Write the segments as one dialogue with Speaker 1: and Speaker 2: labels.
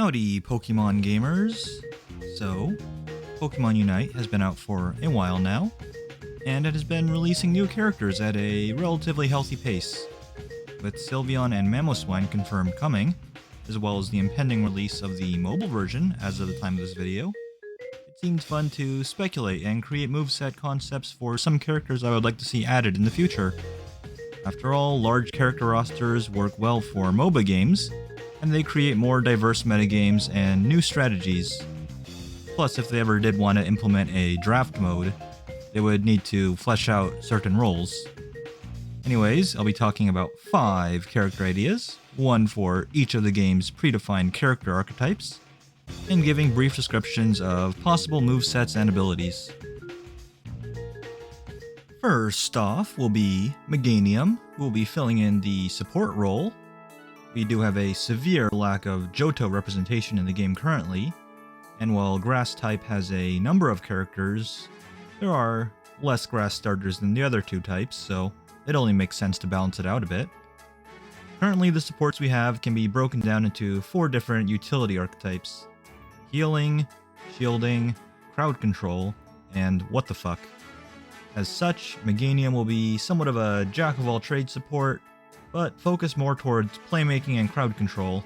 Speaker 1: Howdy, Pokemon gamers! So, Pokemon Unite has been out for a while now, and it has been releasing new characters at a relatively healthy pace, with Sylveon and Mamoswine confirmed coming, as well as the impending release of the mobile version as of the time of this video. It seems fun to speculate and create moveset concepts for some characters I would like to see added in the future. After all, large character rosters work well for MOBA games, and they create more diverse metagames and new strategies. Plus, if they ever did want to implement a draft mode, they would need to flesh out certain roles. Anyways, I'll be talking about 5 character ideas, one for each of the game's predefined character archetypes, and giving brief descriptions of possible movesets and abilities. First off will be Meganium, who will be filling in the support role. We do have a severe lack of Johto representation in the game currently, and while Grass type has a number of characters, there are less Grass starters than the other two types, so it only makes sense to balance it out a bit. Currently, the supports we have can be broken down into 4 different utility archetypes: healing, shielding, crowd control, and what the fuck. As such, Meganium will be somewhat of a jack-of-all-trades support, but focus more towards playmaking and crowd control,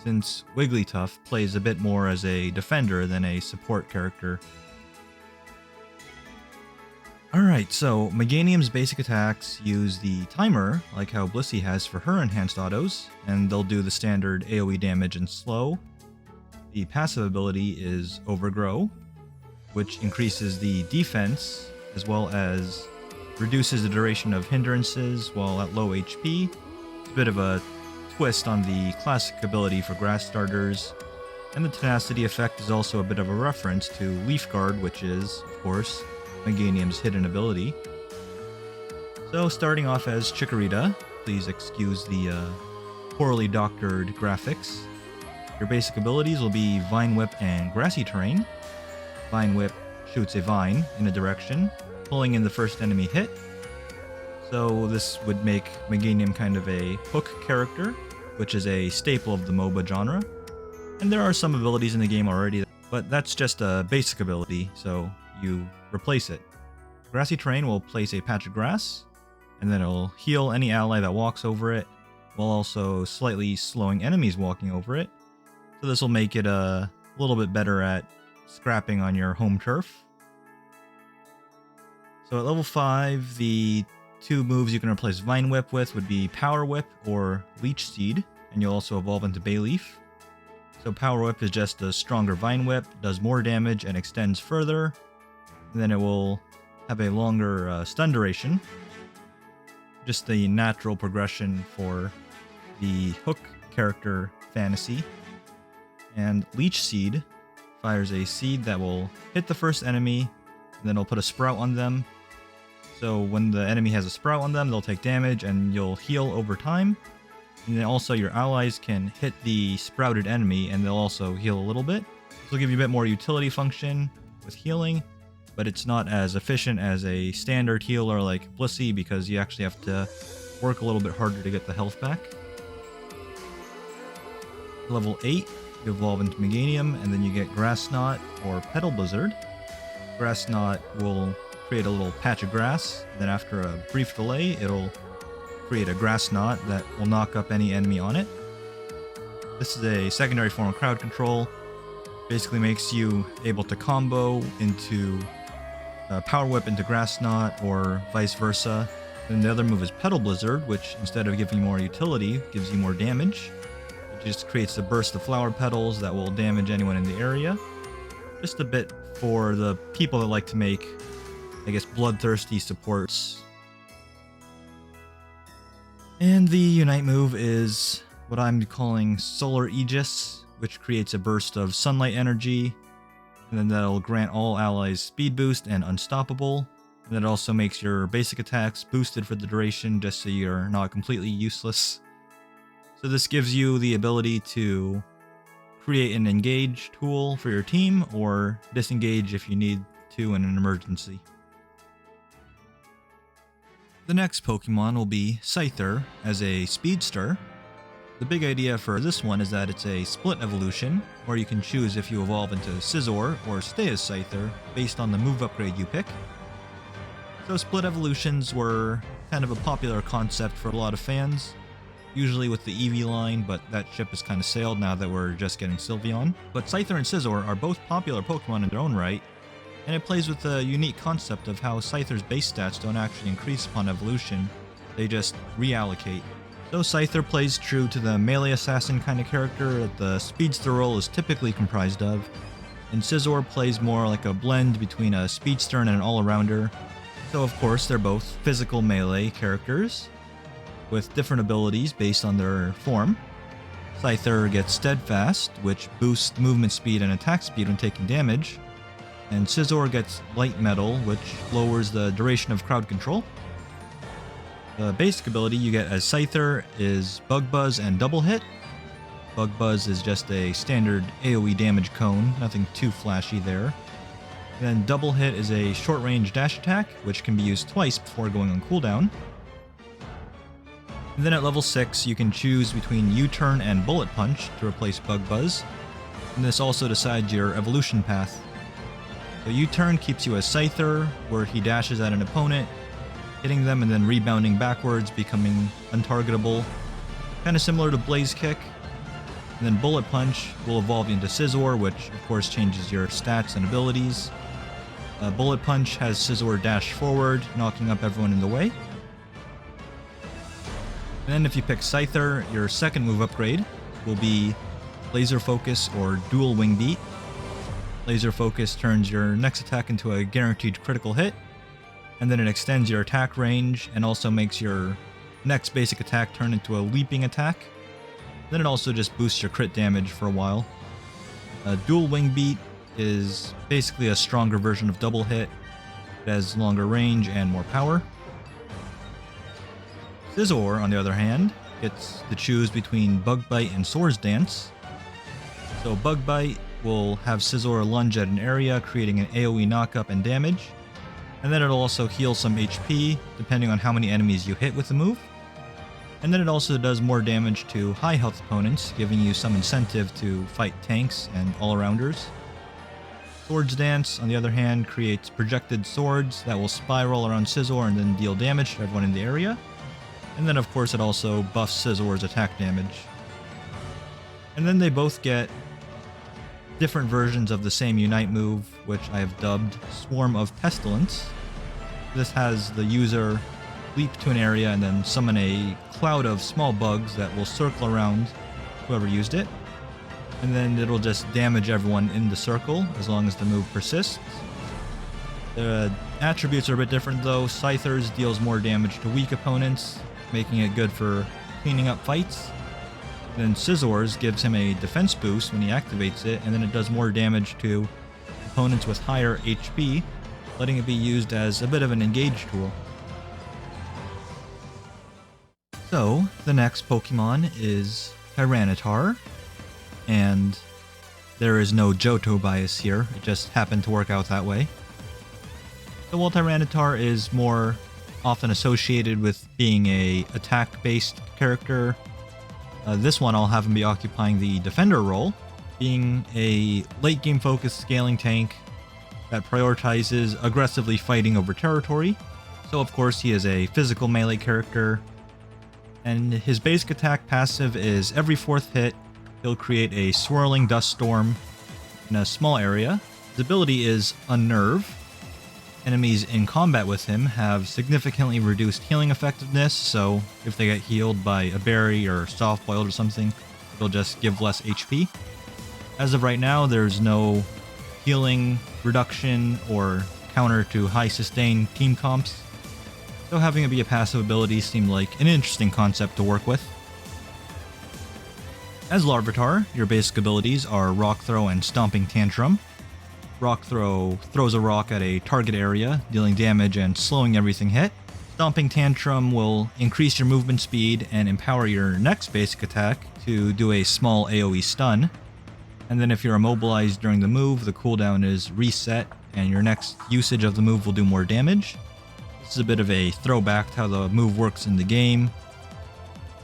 Speaker 1: since Wigglytuff plays a bit more as a defender than a support character. Alright, so Meganium's basic attacks use the timer, like how Blissey has for her enhanced autos, and they'll do the standard AoE damage and slow. The passive ability is Overgrow, which increases the defense, as well as reduces the duration of hindrances while at low HP. It's a bit of a twist on the classic ability for grass starters, and the tenacity effect is also a bit of a reference to Leaf Guard, which is, of course, Meganium's hidden ability. So starting off as Chikorita, please excuse the poorly doctored graphics. Your basic abilities will be Vine Whip and Grassy Terrain. Vine Whip shoots a vine in a direction, pulling in the first enemy hit. So this would make Meganium kind of a hook character, which is a staple of the MOBA genre. And there are some abilities in the game already, but that's just a basic ability, so you replace it. Grassy Terrain will place a patch of grass, and then it'll heal any ally that walks over it, while also slightly slowing enemies walking over it. So this will make it a little bit better at scrapping on your home turf. So at level 5, the 2 moves you can replace Vine Whip with would be Power Whip or Leech Seed, and you'll also evolve into Bayleaf. So Power Whip is just a stronger Vine Whip, does more damage and extends further, and then it will have a longer stun duration. Just the natural progression for the hook character fantasy. And Leech Seed fires a seed that will hit the first enemy, and then it'll put a sprout on them. So when the enemy has a sprout on them, they'll take damage and you'll heal over time. And then also your allies can hit the sprouted enemy and they'll also heal a little bit. This will give you a bit more utility function with healing, but it's not as efficient as a standard healer like Blissey because you actually have to work a little bit harder to get the health back. Level 8, you evolve into Meganium and then you get Grass Knot or Petal Blizzard. Grass Knot will create a little patch of grass, then after a brief delay, it'll create a grass knot that will knock up any enemy on it. This is a secondary form of crowd control. Basically makes you able to combo into Power Whip into Grass Knot or vice versa. Then the other move is Petal Blizzard, which instead of giving you more utility, gives you more damage. It just creates a burst of flower petals that will damage anyone in the area. Just a bit for the people that like to make, I guess, bloodthirsty supports. And the Unite move is what I'm calling Solar Aegis, which creates a burst of sunlight energy, and then that'll grant all allies speed boost and unstoppable. And that also makes your basic attacks boosted for the duration, just so you're not completely useless. So this gives you the ability to create an engage tool for your team, or disengage if you need to in an emergency. The next Pokemon will be Scyther as a speedster. The big idea for this one is that it's a split evolution, where you can choose if you evolve into Scizor or stay as Scyther based on the move upgrade you pick. So split evolutions were kind of a popular concept for a lot of fans, usually with the Eevee line, but that ship has kind of sailed now that we're just getting Sylveon. But Scyther and Scizor are both popular Pokemon in their own right, and it plays with the unique concept of how Scyther's base stats don't actually increase upon evolution, they just reallocate. So Scyther plays true to the melee assassin kind of character that the speedster role is typically comprised of, and Scizor plays more like a blend between a speedster and an all-arounder. So of course they're both physical melee characters, with different abilities based on their form. Scyther gets Steadfast, which boosts movement speed and attack speed when taking damage, and Scizor gets Light Metal, which lowers the duration of crowd control. The basic ability you get as Scyther is Bug Buzz and Double Hit. Bug Buzz is just a standard AoE damage cone, nothing too flashy there. And then Double Hit is a short-range dash attack, which can be used twice before going on cooldown. And then at level 6, you can choose between U-Turn and Bullet Punch to replace Bug Buzz, and this also decides your evolution path. So U-Turn keeps you as Scyther, where he dashes at an opponent, hitting them and then rebounding backwards, becoming untargetable. Kind of similar to Blaze Kick. And then Bullet Punch will evolve you into Scizor, which of course changes your stats and abilities. Bullet Punch has Scizor dash forward, knocking up everyone in the way. And then if you pick Scyther, your second move upgrade will be Laser Focus or Dual Wing Beat. Laser Focus turns your next attack into a guaranteed critical hit, and then it extends your attack range and also makes your next basic attack turn into a leaping attack. Then it also just boosts your crit damage for a while. Dual Wing Beat is basically a stronger version of Double Hit. It has longer range and more power. Scizor, on the other hand, gets to choose between Bug Bite and Swords Dance. So Bug Bite will have Scizor lunge at an area, creating an AoE knockup and damage. And then it'll also heal some HP, depending on how many enemies you hit with the move. And then it also does more damage to high health opponents, giving you some incentive to fight tanks and all-arounders. Swords Dance, on the other hand, creates projected swords that will spiral around Scizor and then deal damage to everyone in the area. And then of course it also buffs Scizor's attack damage. And then they both get different versions of the same Unite move, which I have dubbed Swarm of Pestilence. This has the user leap to an area and then summon a cloud of small bugs that will circle around whoever used it. And then it'll just damage everyone in the circle as long as the move persists. The attributes are a bit different though. Scyther's deals more damage to weak opponents, making it good for cleaning up fights. Then Scizor's gives him a defense boost when he activates it, and then it does more damage to opponents with higher HP, letting it be used as a bit of an engage tool. So, the next Pokemon is Tyranitar, and there is no Johto bias here, it just happened to work out that way. So while Tyranitar is more often associated with being a attack-based character, this one I'll have him be occupying the defender role, being a late-game focused scaling tank that prioritizes aggressively fighting over territory. So of course he is a physical melee character, and his basic attack passive is every fourth hit, he'll create a swirling dust storm in a small area. His ability is Unnerve. Enemies in combat with him have significantly reduced healing effectiveness, so if they get healed by a berry or soft-boiled or something, it'll just give less HP. As of right now, there's no healing reduction or counter to high sustain team comps, so having it be a passive ability seemed like an interesting concept to work with. As Larvitar, your basic abilities are Rock Throw and Stomping Tantrum. Rock Throw throws a rock at a target area, dealing damage and slowing everything hit. Stomping Tantrum will increase your movement speed and empower your next basic attack to do a small AoE stun. And then if you're immobilized during the move, the cooldown is reset and your next usage of the move will do more damage. This is a bit of a throwback to how the move works in the game.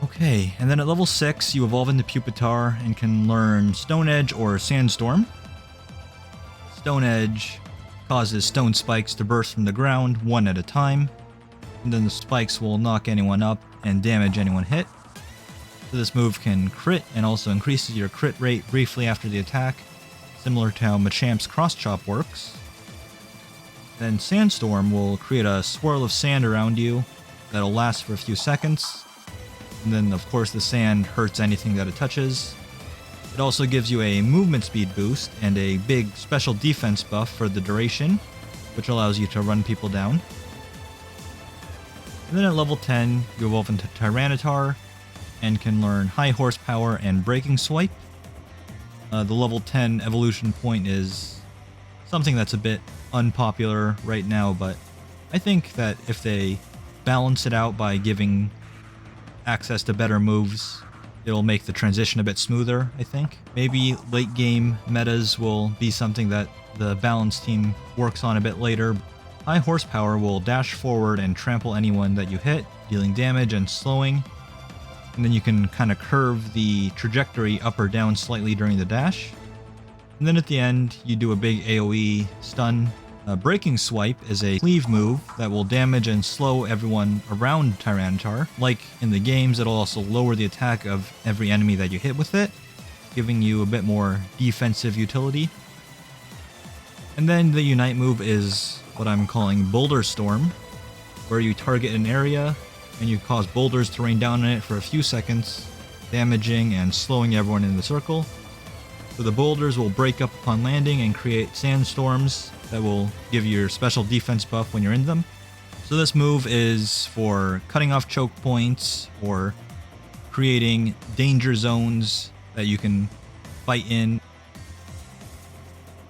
Speaker 1: Okay, and then at level 6, you evolve into Pupitar and can learn Stone Edge or Sandstorm. Stone Edge causes stone spikes to burst from the ground one at a time, and then the spikes will knock anyone up and damage anyone hit. So this move can crit and also increases your crit rate briefly after the attack, similar to how Machamp's Cross Chop works. Then Sandstorm will create a swirl of sand around you that'll last for a few seconds. And then of course the sand hurts anything that it touches. It also gives you a movement speed boost and a big special defense buff for the duration, which allows you to run people down. And then at level 10, you evolve into Tyranitar and can learn High Horsepower and Breaking Swipe. The level 10 evolution point is something that's a bit unpopular right now, but I think that if they balance it out by giving access to better moves, it'll make the transition a bit smoother, I think. Maybe late game metas will be something that the balance team works on a bit later. High Horsepower will dash forward and trample anyone that you hit, dealing damage and slowing. And then you can kind of curve the trajectory up or down slightly during the dash. And then at the end, you do a big AoE stun. Breaking Swipe is a cleave move that will damage and slow everyone around Tyranitar. Like in the games, it'll also lower the attack of every enemy that you hit with it, giving you a bit more defensive utility. And then the Unite move is what I'm calling Boulder Storm, where you target an area and you cause boulders to rain down on it for a few seconds, damaging and slowing everyone in the circle. So the boulders will break up upon landing and create sandstorms that will give you your special defense buff when you're in them. So this move is for cutting off choke points or creating danger zones that you can fight in.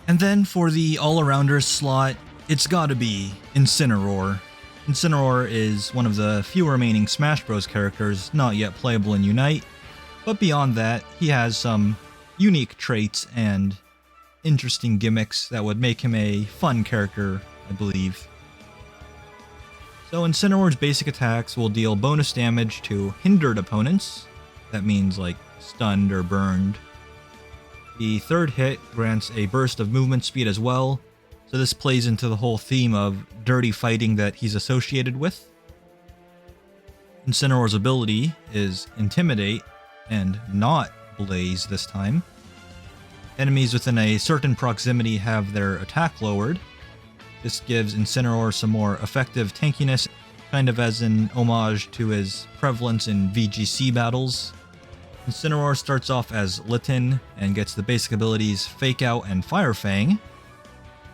Speaker 1: And then for the all-arounders slot, it's gotta be Incineroar. Incineroar is one of the few remaining Smash Bros. Characters not yet playable in Unite, but beyond that, he has some unique traits and interesting gimmicks that would make him a fun character, I believe. So Incineroar's basic attacks will deal bonus damage to hindered opponents. That means like stunned or burned. The third hit grants a burst of movement speed as well, so this plays into the whole theme of dirty fighting that he's associated with. Incineroar's ability is Intimidate and not Blaze this time. Enemies within a certain proximity have their attack lowered. This gives Incineroar some more effective tankiness, kind of as an homage to his prevalence in VGC battles. Incineroar starts off as Litten and gets the basic abilities Fake Out and Fire Fang.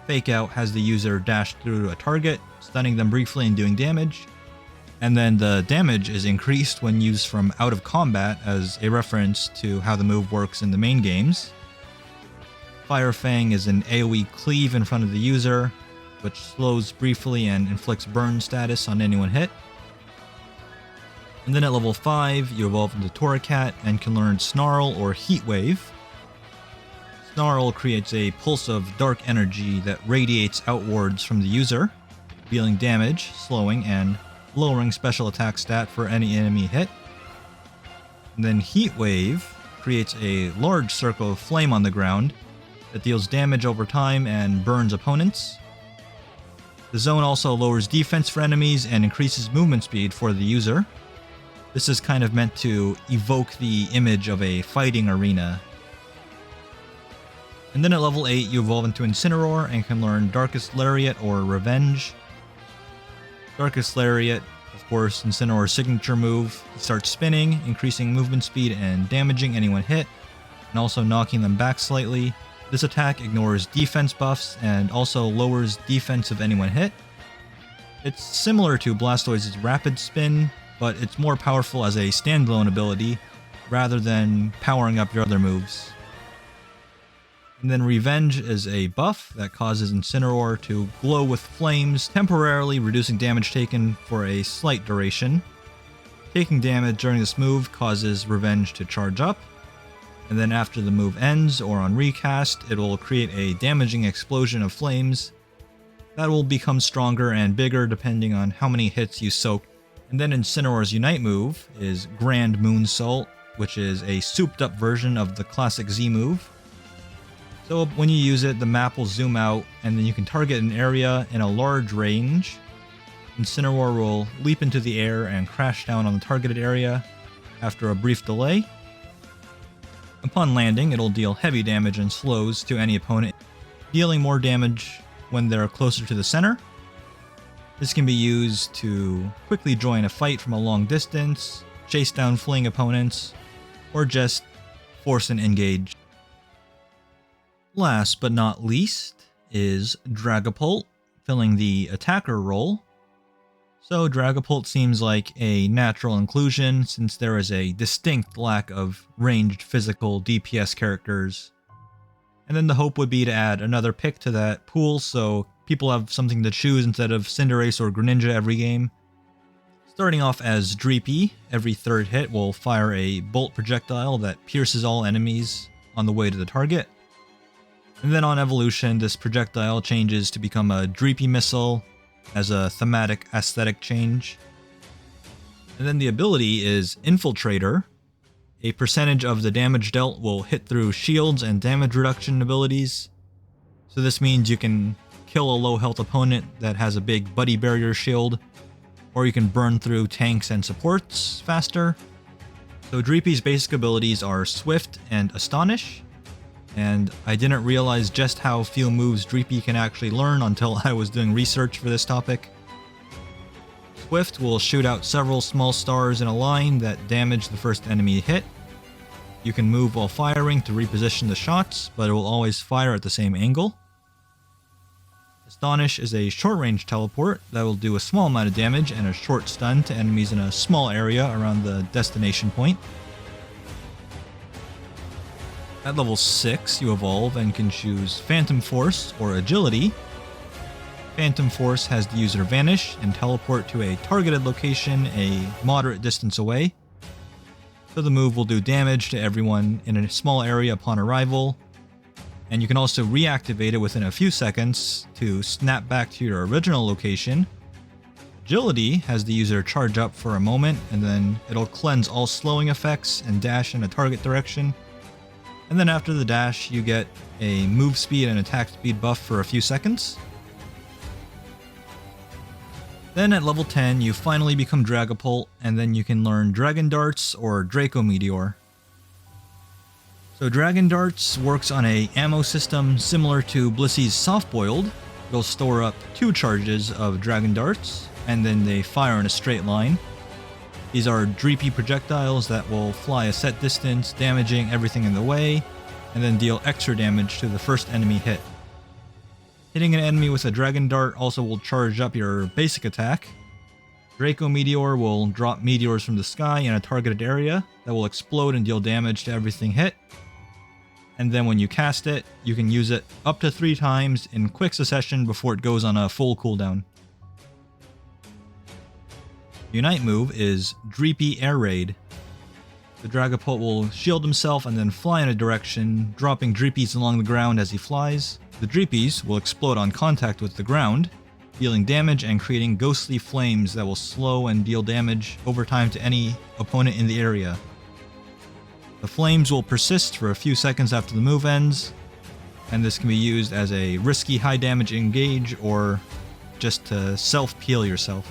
Speaker 1: Fake Out has the user dash through a target, stunning them briefly and doing damage. And then the damage is increased when used from out of combat as a reference to how the move works in the main games. Fire Fang is an AoE cleave in front of the user, which slows briefly and inflicts burn status on anyone hit. And then at level 5, you evolve into Torracat and can learn Snarl or Heat Wave. Snarl creates a pulse of dark energy that radiates outwards from the user, dealing damage, slowing, and lowering special attack stat for any enemy hit. And then Heat Wave creates a large circle of flame on the ground that deals damage over time and burns opponents. The zone also lowers defense for enemies and increases movement speed for the user. This is kind of meant to evoke the image of a fighting arena. And then at level 8, you evolve into Incineroar and can learn Darkest Lariat or Revenge. Darkest Lariat, of course, Incineroar's signature move. He starts spinning, increasing movement speed and damaging anyone hit, and also knocking them back slightly. This attack ignores defense buffs and also lowers defense of anyone hit. It's similar to Blastoise's Rapid Spin, but it's more powerful as a standalone ability rather than powering up your other moves. And then Revenge is a buff that causes Incineroar to glow with flames, temporarily reducing damage taken for a slight duration. Taking damage during this move causes Revenge to charge up, and then after the move ends or on recast, it will create a damaging explosion of flames that will become stronger and bigger depending on how many hits you soak And then Incineroar's Unite move is Grand Moonsault, which is a souped up version of the classic Z move. So when you use it, the map will zoom out, and then you can target an area in a large range. Incineroar will leap into the air and crash down on the targeted area after a brief delay. Upon landing, it'll deal heavy damage and slows to any opponent, dealing more damage when they're closer to the center. This can be used to quickly join a fight from a long distance, chase down fleeing opponents, or just force an engage. Last but not least is Dragapult, filling the attacker role. So Dragapult seems like a natural inclusion since there is a distinct lack of ranged physical DPS characters. And then the hope would be to add another pick to that pool so people have something to choose instead of Cinderace or Greninja every game. Starting off as Dreepy, every third hit will fire a bolt projectile that pierces all enemies on the way to the target. And then on evolution, this projectile changes to become a Dreepy missile as a thematic aesthetic change. And then the ability is Infiltrator. A percentage of the damage dealt will hit through shields and damage reduction abilities. So this means you can kill a low health opponent that has a big buddy barrier shield, or you can burn through tanks and supports faster. So Dreepy's basic abilities are Swift and Astonish, and I didn't realize just how few moves Dreepy can actually learn until I was doing research for this topic. Swift will shoot out several small stars in a line that damage the first enemy hit. You can move while firing to reposition the shots, but it will always fire at the same angle. Astonish is a short-range teleport that will do a small amount of damage and a short stun to enemies in a small area around the destination point. At level 6, you evolve and can choose Phantom Force or Agility. Phantom Force has the user vanish and teleport to a targeted location a moderate distance away. So the move will do damage to everyone in a small area upon arrival. And you can also reactivate it within a few seconds to snap back to your original location. Agility has the user charge up for a moment, and then it'll cleanse all slowing effects and dash in a target direction. And then after the dash, you get a move speed and attack speed buff for a few seconds. Then at level 10, you finally become Dragapult, and then you can learn Dragon Darts or Draco Meteor. So Dragon Darts works on a ammo system similar to Blissey's Soft Boiled. It'll store up 2 charges of Dragon Darts, and then they fire in a straight line. These are Dreepy projectiles that will fly a set distance, damaging everything in the way, and then deal extra damage to the first enemy hit. Hitting an enemy with a Dragon Dart also will charge up your basic attack. Draco Meteor will drop meteors from the sky in a targeted area that will explode and deal damage to everything hit. And then when you cast it, you can use it up to 3 times in quick succession before it goes on a full cooldown. Unite move is Dreepy Air Raid. The Dragapult will shield himself and then fly in a direction, dropping Dreepies along the ground as he flies. The Dreepies will explode on contact with the ground, dealing damage and creating ghostly flames that will slow and deal damage over time to any opponent in the area. The flames will persist for a few seconds after the move ends, and this can be used as a risky high damage engage or just to self-peel yourself.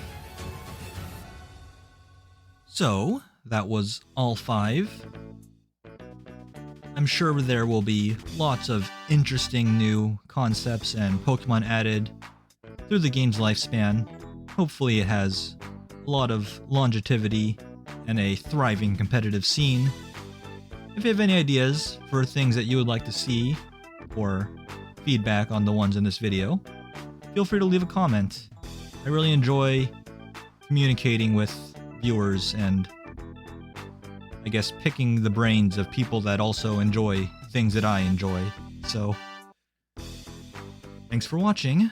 Speaker 1: So, that was all 5. I'm sure there will be lots of interesting new concepts and Pokemon added through the game's lifespan. Hopefully it has a lot of longevity and a thriving competitive scene. If you have any ideas for things that you would like to see or feedback on the ones in this video, feel free to leave a comment. I really enjoy communicating with viewers and I guess picking the brains of people that also enjoy things that I enjoy. So, thanks for watching.